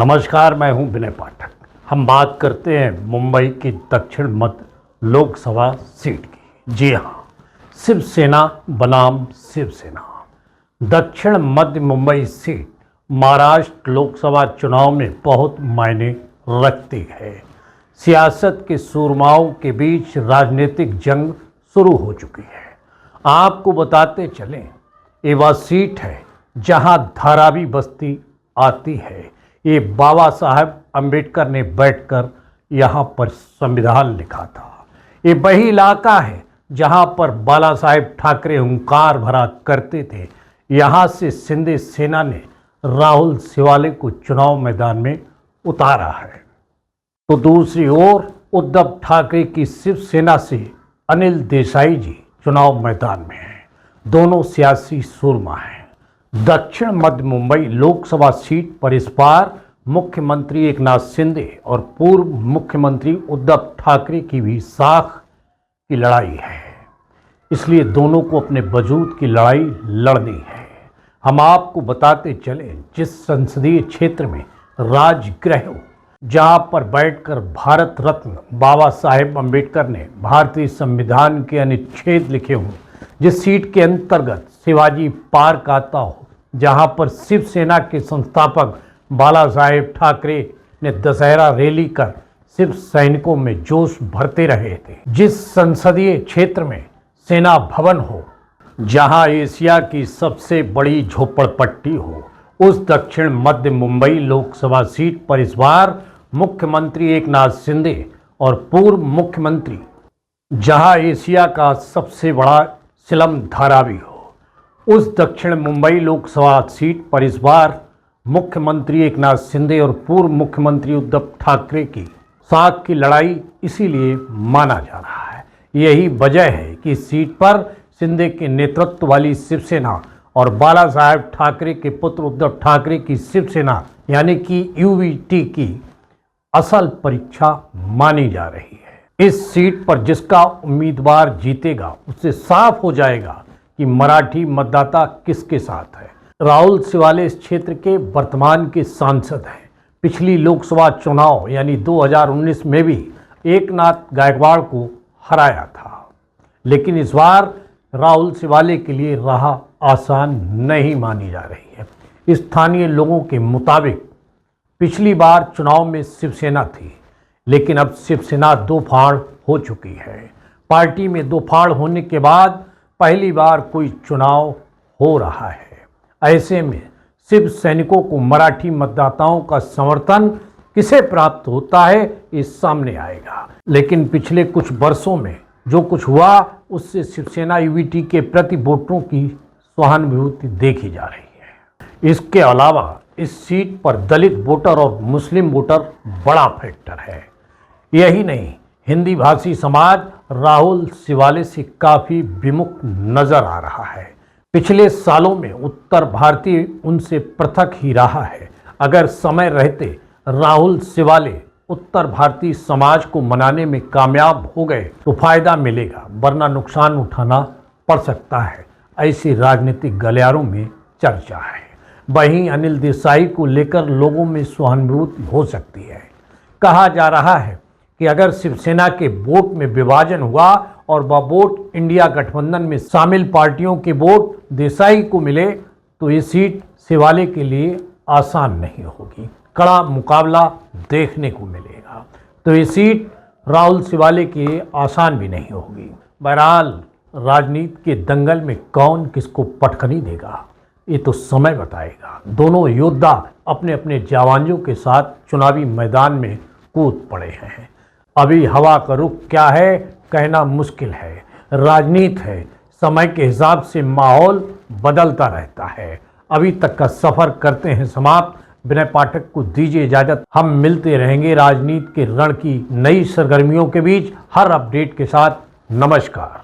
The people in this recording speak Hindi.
नमस्कार, मैं हूं विनय पाठक। हम बात करते हैं मुंबई की दक्षिण मध्य लोकसभा सीट की। जी हां, शिवसेना बनाम शिवसेना। दक्षिण मध्य मुंबई सीट महाराष्ट्र लोकसभा चुनाव में बहुत मायने रखती है। सियासत के सूरमाओं के बीच राजनीतिक जंग शुरू हो चुकी है। आपको बताते चलें, ये वह सीट है जहां धारावी बस्ती आती है। ये बाबा साहब अम्बेडकर ने बैठकर यहाँ पर संविधान लिखा था। ये वही इलाका है जहाँ पर बाला साहेब ठाकरे हुंकार भरा करते थे। यहाँ से शिंदे सेना ने राहुल शिवाले को चुनाव मैदान में उतारा है। तो दूसरी ओर उद्धव ठाकरे की शिवसेना से अनिल देसाई जी चुनाव मैदान में हैं। दोनों सियासी सूरमा हैं। दक्षिण मध्य मुंबई लोकसभा सीट पर इस बार मुख्यमंत्री एकनाथ शिंदे और पूर्व मुख्यमंत्री उद्धव ठाकरे की भी साख की लड़ाई है। इसलिए दोनों को अपने वजूद की लड़ाई लड़नी है। हम आपको बताते चले, जिस संसदीय क्षेत्र में राजगृह हो, जहां पर बैठकर भारत रत्न बाबा साहेब अम्बेडकर ने भारतीय संविधान के अनुच्छेद लिखे हों, जिस सीट के अंतर्गत शिवाजी पार्क आता हो, जहां पर शिवसेना के संस्थापक बाला साहेब ठाकरे ने दशहरा रैली कर शिव सैनिकों में जोश भरते रहे थे, जिस संसदीय क्षेत्र में सेना भवन हो, जहां एशिया की सबसे बड़ी झोपड़पट्टी हो, उस दक्षिण मध्य मुंबई लोकसभा सीट पर इस बार मुख्यमंत्री एकनाथ शिंदे और पूर्व मुख्यमंत्री, जहां एशिया का सबसे बड़ा सिलम धारावी हो, उस दक्षिण मुंबई लोकसभा सीट पर इस बार मुख्यमंत्री एकनाथ शिंदे और पूर्व मुख्यमंत्री उद्धव ठाकरे की साख की लड़ाई इसीलिए माना जा रहा है। यही वजह है कि इस सीट पर शिंदे के नेतृत्व वाली शिवसेना और बाला साहेब ठाकरे के पुत्र उद्धव ठाकरे की शिवसेना यानी कि यूवीटी की असल परीक्षा मानी जा रही है। इस सीट पर जिसका उम्मीदवार जीतेगा, उससे साफ हो जाएगा कि मराठी मतदाता किसके साथ है। राहुल शिवाले इस क्षेत्र के वर्तमान के सांसद हैं। पिछली लोकसभा चुनाव यानी 2019 में भी एकनाथ गायकवाड़ को हराया था, लेकिन इस बार राहुल शिवाले के लिए राह आसान नहीं मानी जा रही है। स्थानीय लोगों के मुताबिक पिछली बार चुनाव में शिवसेना थी, लेकिन अब शिवसेना दो फाड़ हो चुकी है। पार्टी में दो फाड़ होने के बाद पहली बार कोई चुनाव हो रहा है। ऐसे में शिव सैनिकों को मराठी मतदाताओं का समर्थन किसे प्राप्त होता है, ये सामने आएगा। लेकिन पिछले कुछ वर्षों में जो कुछ हुआ, उससे शिवसेना यूवीटी के प्रति वोटरों की सहानुभूति देखी जा रही है। इसके अलावा इस सीट पर दलित वोटर और मुस्लिम वोटर बड़ा फैक्टर है। यही नहीं, हिंदी भाषी समाज राहुल शिवाले से काफ़ी विमुख नजर आ रहा है। पिछले सालों में उत्तर भारतीय उनसे पृथक ही रहा है। अगर समय रहते राहुल शिवाले उत्तर भारतीय समाज को मनाने में कामयाब हो गए तो फायदा मिलेगा, वरना नुकसान उठाना पड़ सकता है, ऐसी राजनीतिक गलियारों में चर्चा है। वहीं अनिल देसाई को लेकर लोगों में सहानुभूति हो सकती है। कहा जा रहा है कि अगर शिवसेना के वोट में विभाजन हुआ और वह वोट इंडिया गठबंधन में शामिल पार्टियों के वोट देसाई को मिले तो ये सीट शिवाले के लिए आसान नहीं होगी। कड़ा मुकाबला देखने को मिलेगा। तो ये सीट राहुल शिवाले के लिए आसान भी नहीं होगी। बहरहाल राजनीति के दंगल में कौन किसको पटखनी देगा, ये तो समय बताएगा। दोनों योद्धा अपने अपने जाबांजों के साथ चुनावी मैदान में कूद पड़े हैं। अभी हवा का रुख क्या है कहना मुश्किल है। राजनीति है, समय के हिसाब से माहौल बदलता रहता है। अभी तक का सफ़र करते हैं समाप्त। विनय पाठक को दीजिए इजाज़त। हम मिलते रहेंगे राजनीति के रण की नई सरगर्मियों के बीच हर अपडेट के साथ। नमस्कार।